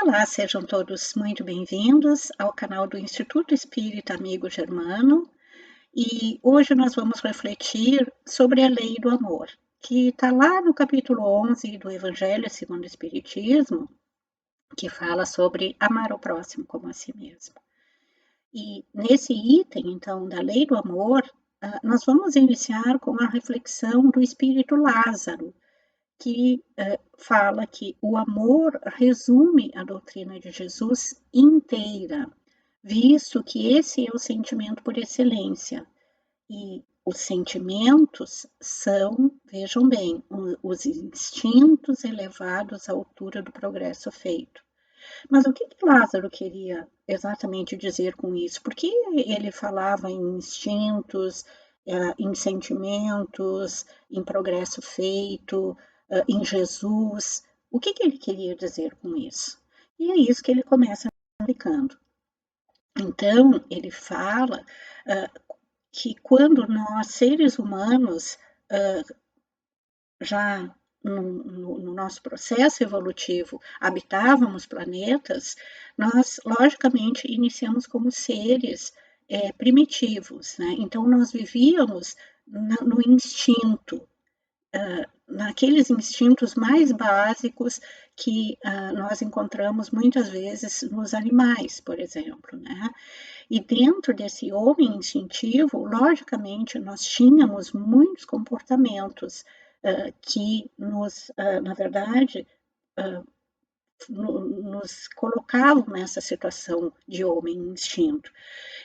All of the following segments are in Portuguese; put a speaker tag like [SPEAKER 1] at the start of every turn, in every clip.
[SPEAKER 1] Olá, sejam todos muito bem-vindos ao canal do Instituto Espírita Amigo Germano, e hoje nós vamos refletir sobre a lei do amor, que está lá no capítulo 11 do Evangelho segundo o Espiritismo, que fala sobre amar o próximo como a si mesmo. E nesse item, então, da lei do amor, nós vamos iniciar com a reflexão do Espírito Lázaro, que fala que o amor resume a doutrina de Jesus inteira, visto que esse é o sentimento por excelência. E os sentimentos são, vejam bem, os instintos elevados à altura do progresso feito. Mas o que Lázaro queria exatamente dizer com isso? Por que ele falava em instintos, em sentimentos, em progresso feito, em Jesus? O que ele queria dizer com isso? E é isso que ele começa explicando. Então, ele fala que quando nós, seres humanos, já no nosso processo evolutivo, habitávamos planetas, nós, logicamente, iniciamos como seres primitivos, né? Então, nós vivíamos no instinto, naqueles instintos mais básicos que nós encontramos muitas vezes nos animais, por exemplo, né? E dentro desse homem instintivo, logicamente, nós tínhamos muitos comportamentos que nos, na verdade, nos colocavam nessa situação de homem instinto.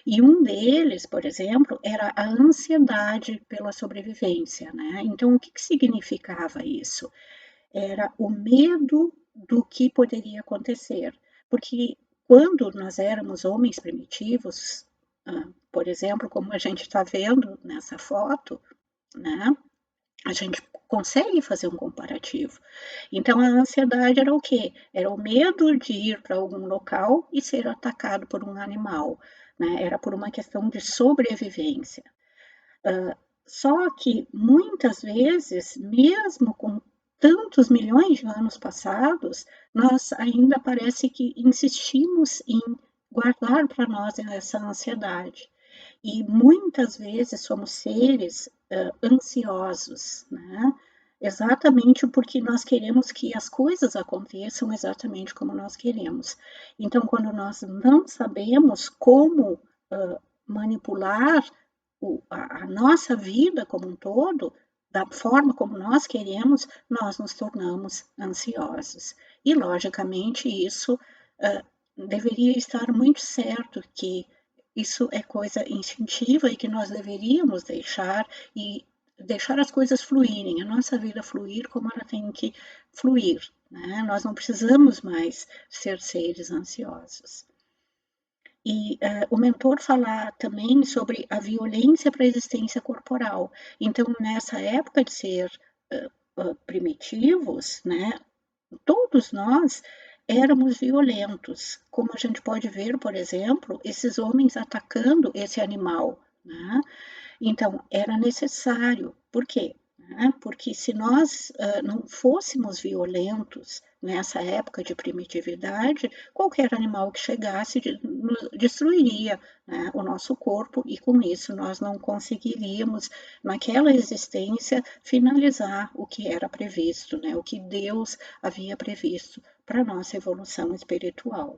[SPEAKER 1] E um deles, por exemplo, era a ansiedade pela sobrevivência, né? Então, o que significava isso? Era o medo do que poderia acontecer, porque quando nós éramos homens primitivos, por exemplo, como a gente está vendo nessa foto, né? A gente consegue fazer um comparativo. Então, a ansiedade era o quê? Era o medo de ir para algum local e ser atacado por um animal, né? Era por uma questão de sobrevivência. Só que, muitas vezes, mesmo com tantos milhões de anos passados, nós ainda parece que insistimos em guardar para nós essa ansiedade. E muitas vezes somos seres ansiosos, né? Exatamente porque nós queremos que as coisas aconteçam exatamente como nós queremos. Então, quando nós não sabemos como manipular a nossa vida como um todo, da forma como nós queremos, nós nos tornamos ansiosos. E, logicamente, isso deveria estar muito certo que isso é coisa instintiva e que nós deveríamos deixar as coisas fluírem, a nossa vida fluir como ela tem que fluir, né? Nós não precisamos mais ser seres ansiosos. E o mentor fala também sobre a violência para a existência corporal. Então, nessa época de ser primitivos, né, todos nós éramos violentos, como a gente pode ver, por exemplo, esses homens atacando esse animal, né? Então, era necessário. Por quê? Porque se nós não fôssemos violentos nessa época de primitividade, qualquer animal que chegasse destruiria, né, o nosso corpo, e com isso nós não conseguiríamos, naquela existência, finalizar o que era previsto, né, o que Deus havia previsto para a nossa evolução espiritual.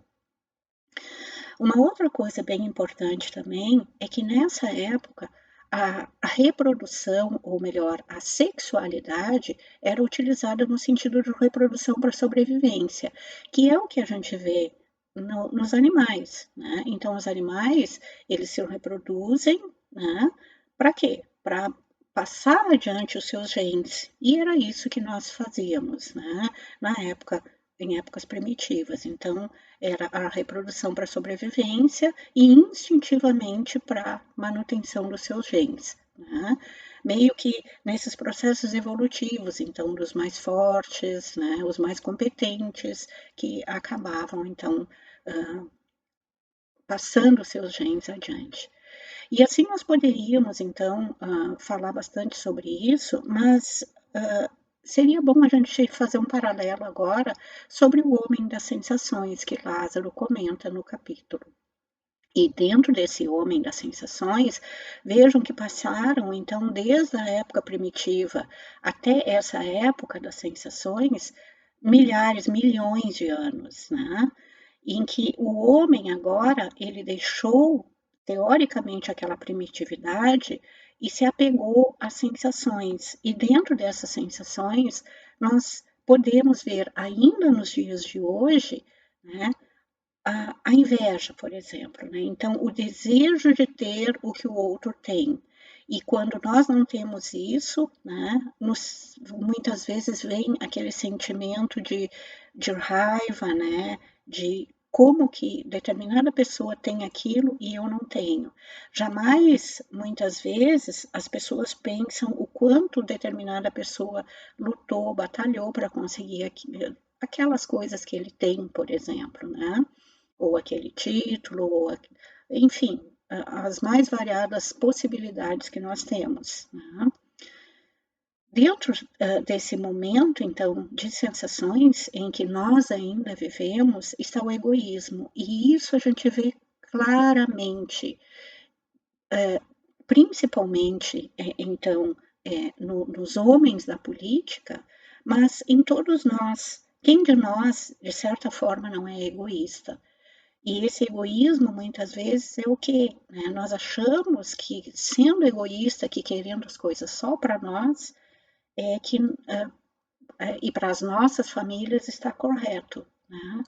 [SPEAKER 1] Uma outra coisa bem importante também é que nessa época a reprodução, ou melhor, a sexualidade, era utilizada no sentido de reprodução para sobrevivência, que é o que a gente vê nos animais, né? Então, os animais, eles se reproduzem, né? Para quê? Para passar adiante os seus genes. E era isso que nós fazíamos, né? Em épocas primitivas. Então, era a reprodução para sobrevivência e instintivamente para manutenção dos seus genes, né? Meio que nesses processos evolutivos, então, dos mais fortes, né, os mais competentes, que acabavam, então, passando seus genes adiante. E assim nós poderíamos, então, falar bastante sobre isso, mas seria bom a gente fazer um paralelo agora sobre o homem das sensações que Lázaro comenta no capítulo. E dentro desse homem das sensações, vejam que passaram, então, desde a época primitiva até essa época das sensações, milhares, milhões de anos, né? Em que o homem agora, ele deixou, teoricamente, aquela primitividade e se apegou às sensações. E dentro dessas sensações, nós podemos ver, ainda nos dias de hoje, né, a inveja, por exemplo, né? Então, o desejo de ter o que o outro tem. E quando nós não temos isso, né, muitas vezes vem aquele sentimento de raiva, né, de como que determinada pessoa tem aquilo e eu não tenho. Jamais, muitas vezes, as pessoas pensam o quanto determinada pessoa lutou, batalhou para conseguir aquelas coisas que ele tem, por exemplo, né? Ou aquele título, enfim, as mais variadas possibilidades que nós temos. Né? Dentro desse momento, então, de sensações em que nós ainda vivemos, está o egoísmo, e isso a gente vê claramente, principalmente, então, nos homens da política, mas em todos nós. Quem de nós, de certa forma, não é egoísta? E esse egoísmo, muitas vezes, é o quê? Né? Nós achamos que, sendo egoísta, que querendo as coisas só para nós, é que, e para as nossas famílias está correto. Né?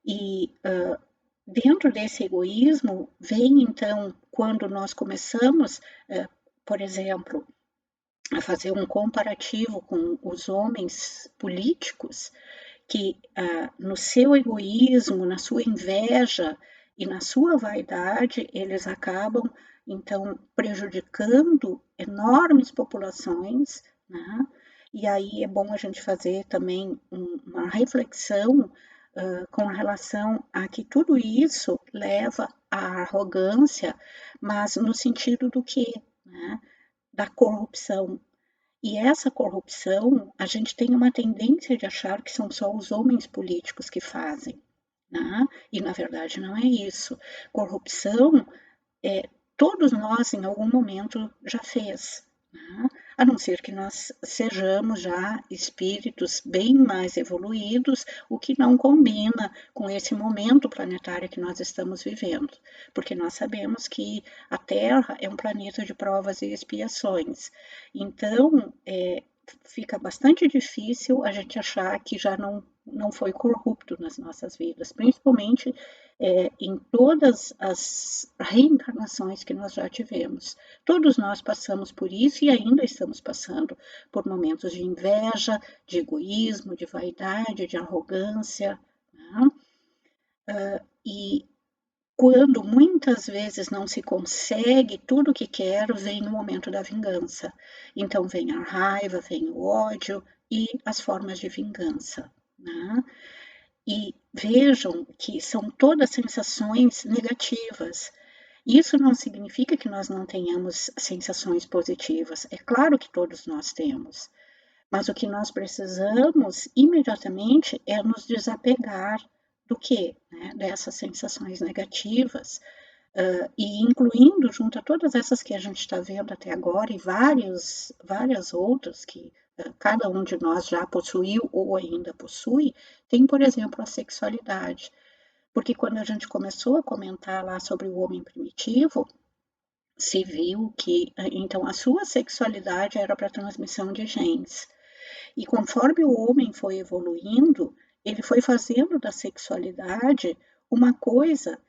[SPEAKER 1] E dentro desse egoísmo, vem, então, quando nós começamos, por exemplo, a fazer um comparativo com os homens políticos, que no seu egoísmo, na sua inveja e na sua vaidade, eles acabam, então, prejudicando enormes populações, né? E aí é bom a gente fazer também uma reflexão com relação a que tudo isso leva à arrogância, mas no sentido do quê? Né? Da corrupção. E essa corrupção, a gente tem uma tendência de achar que são só os homens políticos que fazem, né? E na verdade não é isso. Corrupção, todos nós em algum momento já fez, né? A não ser que nós sejamos já espíritos bem mais evoluídos, o que não combina com esse momento planetário que nós estamos vivendo, porque nós sabemos que a Terra é um planeta de provas e expiações. Então, fica bastante difícil a gente achar que já não foi corrupto nas nossas vidas, principalmente em todas as reencarnações que nós já tivemos. Todos nós passamos por isso e ainda estamos passando por momentos de inveja, de egoísmo, de vaidade, de arrogância. Né? E quando muitas vezes não se consegue tudo o que quer, vem o momento da vingança. Então vem a raiva, vem o ódio e as formas de vingança. Né? E vejam que são todas sensações negativas. Isso não significa que nós não tenhamos sensações positivas. É claro que todos nós temos. Mas o que nós precisamos imediatamente é nos desapegar do que? Né? Dessas sensações negativas, e incluindo junto a todas essas que a gente está vendo até agora e várias outras que cada um de nós já possuiu ou ainda possui, tem, por exemplo, a sexualidade. Porque quando a gente começou a comentar lá sobre o homem primitivo, se viu que então a sua sexualidade era para transmissão de genes. E conforme o homem foi evoluindo, ele foi fazendo da sexualidade uma coisa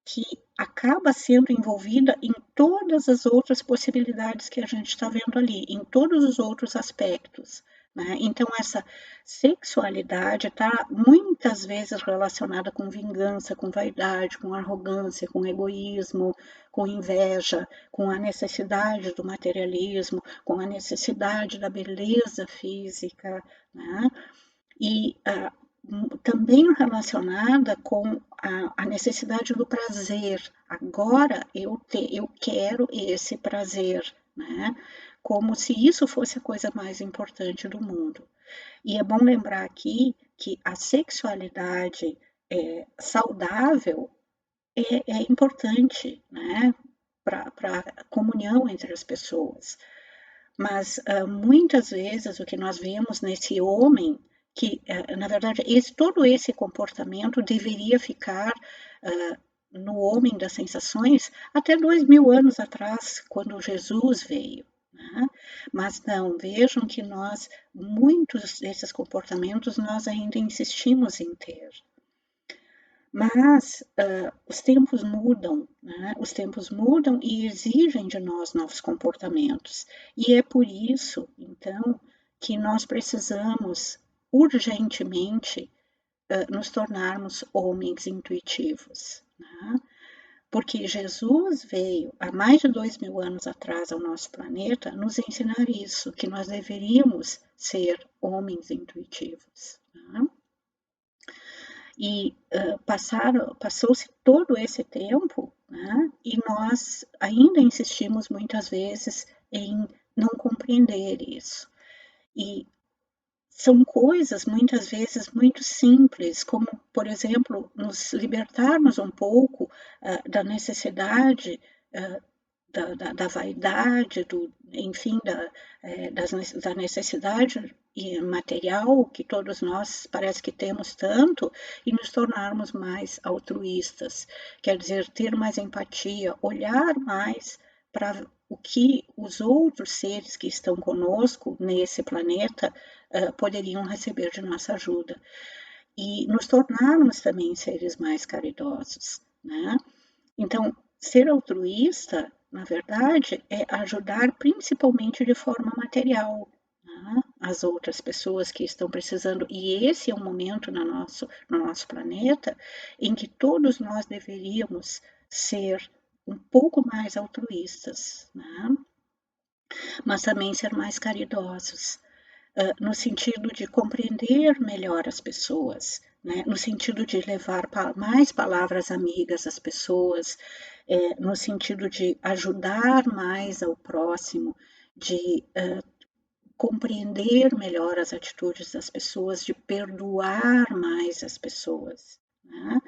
[SPEAKER 1] que acaba sendo envolvida em todas as outras possibilidades que a gente está vendo ali, em todos os outros aspectos. Né? Então, essa sexualidade está muitas vezes relacionada com vingança, com vaidade, com arrogância, com egoísmo, com inveja, com a necessidade do materialismo, com a necessidade da beleza física. Né? E também relacionada com a necessidade do prazer. Agora eu quero esse prazer, né? como se isso fosse a coisa mais importante do mundo. E é bom lembrar aqui que a sexualidade saudável é importante, né, para a comunhão entre as pessoas. Mas muitas vezes o que nós vemos nesse homem, que na verdade todo esse comportamento deveria ficar no homem das sensações até 2000 anos atrás, quando Jesus veio. Né? Mas não, vejam que muitos desses comportamentos nós ainda insistimos em ter. Mas os tempos mudam, né? Os tempos mudam e exigem de nós novos comportamentos. E é por isso, então, que nós precisamos urgentemente nos tornarmos homens intuitivos. Né? Porque Jesus veio há mais de 2000 anos atrás ao nosso planeta nos ensinar isso, que nós deveríamos ser homens intuitivos. Né? E passou-se todo esse tempo, né, e nós ainda insistimos muitas vezes em não compreender isso. E são coisas muitas vezes muito simples, como, por exemplo, nos libertarmos um pouco da necessidade da vaidade, enfim, da necessidade material que todos nós parece que temos tanto, e nos tornarmos mais altruístas, quer dizer, ter mais empatia, olhar mais para o que os outros seres que estão conosco nesse planeta poderiam receber de nossa ajuda. E nos tornarmos também seres mais caridosos, né? Então, ser altruísta, na verdade, é ajudar principalmente de forma material, né, as outras pessoas que estão precisando. E esse é um momento no nosso planeta em que todos nós deveríamos ser um pouco mais altruístas, né, mas também ser mais caridosos, no sentido de compreender melhor as pessoas, né? No sentido de levar mais palavras amigas às pessoas, no sentido de ajudar mais ao próximo, de compreender melhor as atitudes das pessoas, de perdoar mais as pessoas, né?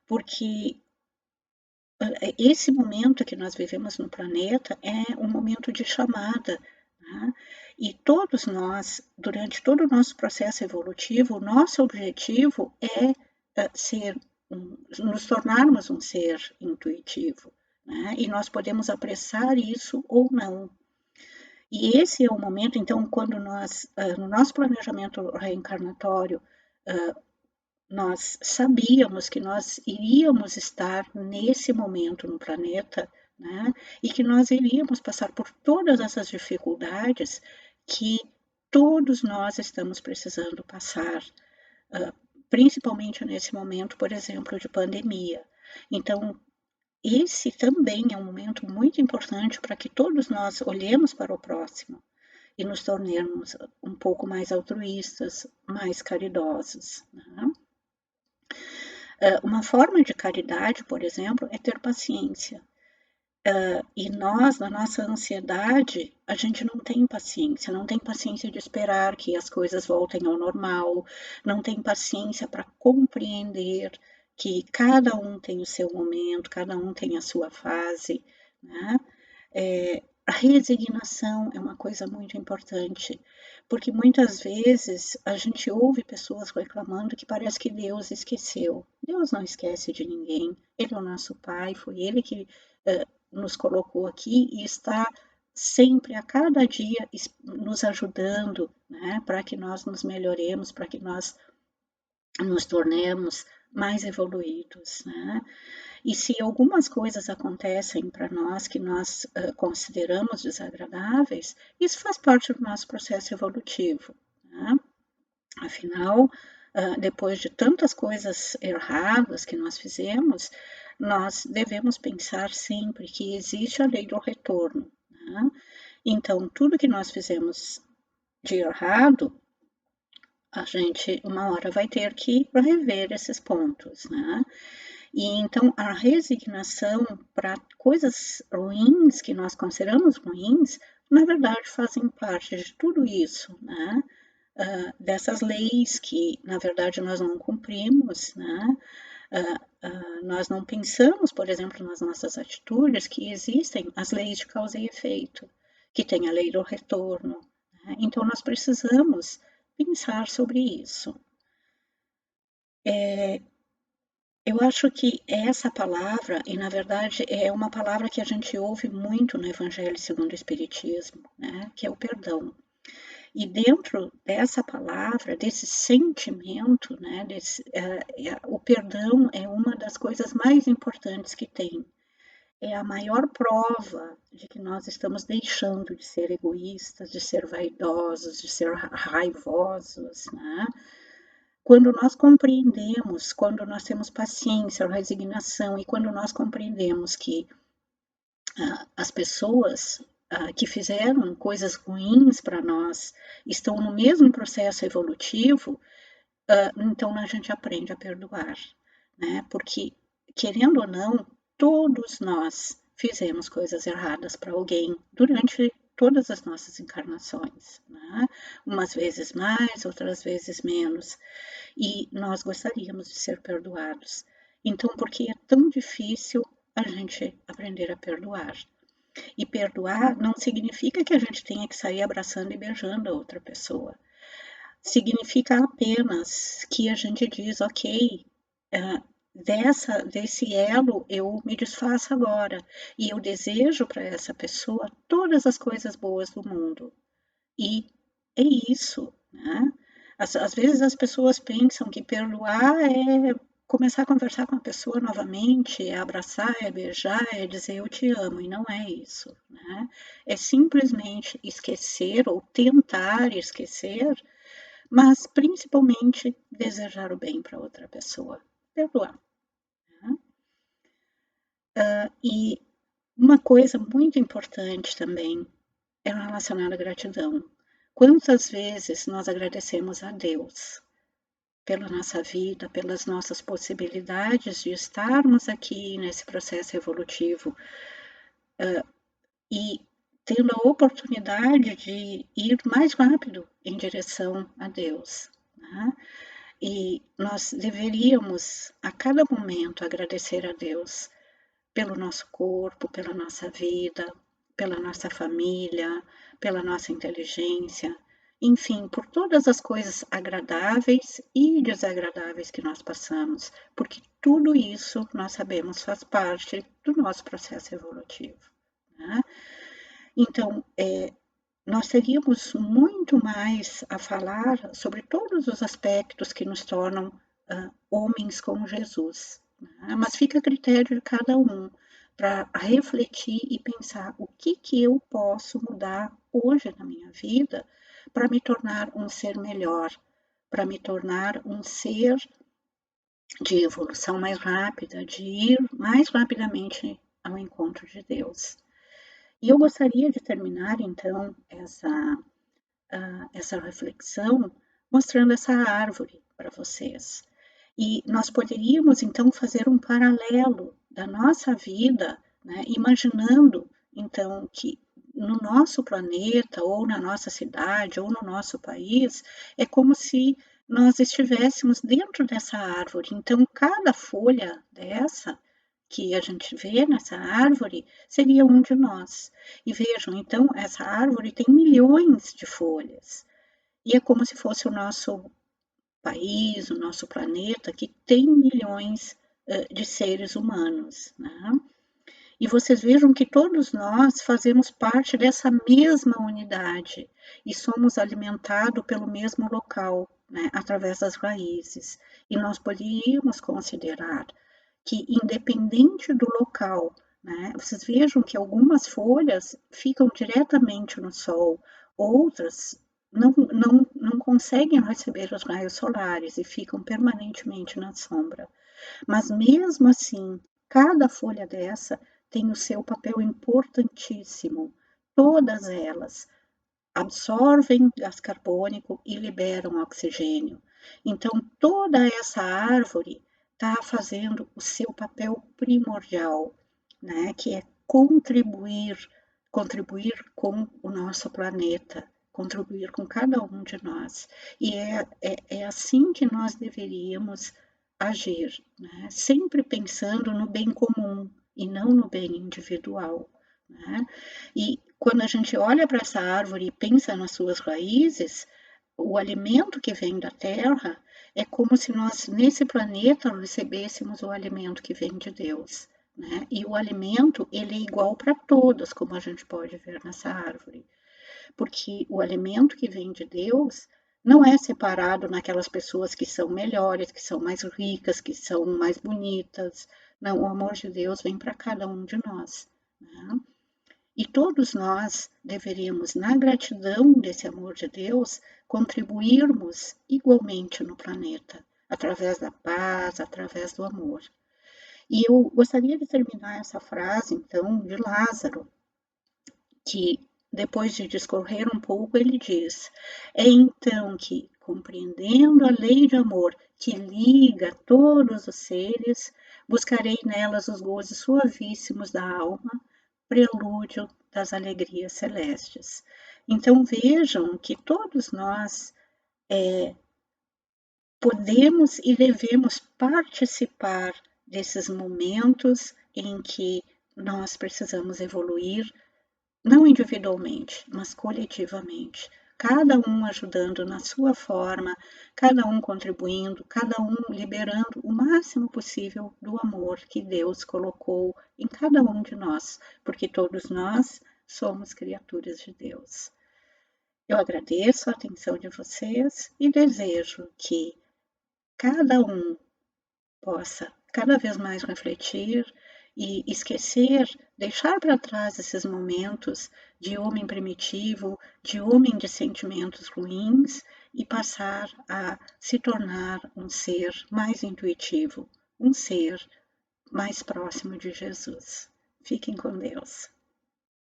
[SPEAKER 1] Porque esse momento que nós vivemos no planeta é um momento de chamada, né? E todos nós, durante todo o nosso processo evolutivo, o nosso objetivo é nos tornarmos um ser intuitivo, né? E nós podemos apressar isso ou não. E esse é o momento, então, quando nós, no nosso planejamento reencarnatório, nós sabíamos que nós iríamos estar nesse momento no planeta, né? E que nós iríamos passar por todas essas dificuldades que todos nós estamos precisando passar, principalmente nesse momento, por exemplo, de pandemia. Então, esse também é um momento muito importante para que todos nós olhemos para o próximo e nos tornemos um pouco mais altruístas, mais caridosos, né? Uma forma de caridade, por exemplo, é ter paciência. E nós, na nossa ansiedade, a gente não tem paciência de esperar que as coisas voltem ao normal, não tem paciência para compreender que cada um tem o seu momento, cada um tem a sua fase, né? A resignação é uma coisa muito importante, porque muitas vezes a gente ouve pessoas reclamando que parece que Deus esqueceu. Deus não esquece de ninguém, Ele é o nosso Pai, foi Ele que nos colocou aqui e está sempre, a cada dia, nos ajudando, né, para que nós nos melhoremos, para que nós nos tornemos mais evoluídos, né? E se algumas coisas acontecem para nós que nós consideramos desagradáveis, isso faz parte do nosso processo evolutivo, né? Afinal, depois de tantas coisas erradas que nós fizemos, nós devemos pensar sempre que existe a lei do retorno, né? Então, tudo que nós fizemos de errado, a gente uma hora vai ter que rever esses pontos, né? E então a resignação para coisas ruins que nós consideramos ruins na verdade, fazem parte de tudo isso, né? Dessas leis que, na verdade, nós não cumprimos, né? Nós não pensamos, por exemplo, nas nossas atitudes, que existem as leis de causa e efeito, que tem a lei do retorno, né? Então, nós precisamos pensar sobre isso. Eu acho que essa palavra, e na verdade é uma palavra que a gente ouve muito no Evangelho segundo o Espiritismo, né? Que é o perdão. E dentro dessa palavra, desse sentimento, né, o perdão é uma das coisas mais importantes que tem. É a maior prova de que nós estamos deixando de ser egoístas, de ser vaidosos, de ser raivosos, né? Quando nós compreendemos, quando nós temos paciência, resignação e quando nós compreendemos que as pessoas que fizeram coisas ruins para nós estão no mesmo processo evolutivo, então a gente aprende a perdoar, né? Porque, querendo ou não, todos nós fizemos coisas erradas para alguém durante todas as nossas encarnações, né? Umas vezes mais, outras vezes menos, e nós gostaríamos de ser perdoados. Então, por que é tão difícil a gente aprender a perdoar? E perdoar não significa que a gente tenha que sair abraçando e beijando a outra pessoa. Significa apenas que a gente diz, ok, desse elo eu me desfaço agora e eu desejo para essa pessoa todas as coisas boas do mundo. E é isso, né? Às vezes as pessoas pensam que perdoar é começar a conversar com a pessoa novamente, é abraçar, é beijar, é dizer eu te amo, e não é isso, né? É simplesmente esquecer ou tentar esquecer, mas principalmente desejar o bem para outra pessoa, perdoar. Né? E uma coisa muito importante também é relacionada à gratidão. Quantas vezes nós agradecemos a Deus pela nossa vida, pelas nossas possibilidades de estarmos aqui nesse processo evolutivo e tendo a oportunidade de ir mais rápido em direção a Deus, né? E nós deveríamos, a cada momento, agradecer a Deus pelo nosso corpo, pela nossa vida, pela nossa família, pela nossa inteligência, enfim, por todas as coisas agradáveis e desagradáveis que nós passamos, porque tudo isso nós sabemos faz parte do nosso processo evolutivo, né? Então, nós teríamos muito mais a falar sobre todos os aspectos que nos tornam homens como Jesus, né? Mas fica a critério de cada um para refletir e pensar o que eu posso mudar hoje na minha vida para me tornar um ser melhor, para me tornar um ser de evolução mais rápida, de ir mais rapidamente ao encontro de Deus. E eu gostaria de terminar, então, essa reflexão mostrando essa árvore para vocês. E nós poderíamos, então, fazer um paralelo da nossa vida, né, imaginando, então, que no nosso planeta, ou na nossa cidade, ou no nosso país, é como se nós estivéssemos dentro dessa árvore. Então, cada folha dessa que a gente vê nessa árvore seria um de nós. E vejam, então, essa árvore tem milhões de folhas. E é como se fosse o nosso país, o nosso planeta, que tem milhões de seres humanos, né? E vocês vejam que todos nós fazemos parte dessa mesma unidade e somos alimentados pelo mesmo local, né, através das raízes. E nós poderíamos considerar que, independente do local, né, vocês vejam que algumas folhas ficam diretamente no sol, outras não conseguem receber os raios solares e ficam permanentemente na sombra. Mas mesmo assim, cada folha dessa tem o seu papel importantíssimo. Todas elas absorvem gás carbônico e liberam oxigênio. Então, toda essa árvore está fazendo o seu papel primordial, né, que é contribuir contribuir com o nosso planeta, contribuir com cada um de nós. E é assim que nós deveríamos agir, né? Sempre pensando no bem comum e não no bem individual, né? E quando a gente olha para essa árvore e pensa nas suas raízes, o alimento que vem da terra é como se nós, nesse planeta, recebêssemos o alimento que vem de Deus, né? E o alimento, ele é igual para todos, como a gente pode ver nessa árvore. Porque o alimento que vem de Deus não é separado naquelas pessoas que são melhores, que são mais ricas, que são mais bonitas. Não, o amor de Deus vem para cada um de nós, né? E todos nós deveríamos, na gratidão desse amor de Deus, contribuirmos igualmente no planeta, através da paz, através do amor. E eu gostaria de terminar essa frase, então, de Lázaro, que depois de discorrer um pouco, ele diz: é então que, compreendendo a lei de amor que liga todos os seres, buscarei nelas os gozos suavíssimos da alma, prelúdio das alegrias celestes. Então vejam que todos nós podemos e devemos participar desses momentos em que nós precisamos evoluir, não individualmente, mas coletivamente. Cada um ajudando na sua forma, cada um contribuindo, cada um liberando o máximo possível do amor que Deus colocou em cada um de nós, porque todos nós somos criaturas de Deus. Eu agradeço a atenção de vocês e desejo que cada um possa cada vez mais refletir e esquecer, deixar para trás esses momentos de homem primitivo, de homem de sentimentos ruins e passar a se tornar um ser mais intuitivo, um ser mais próximo de Jesus. Fiquem com Deus.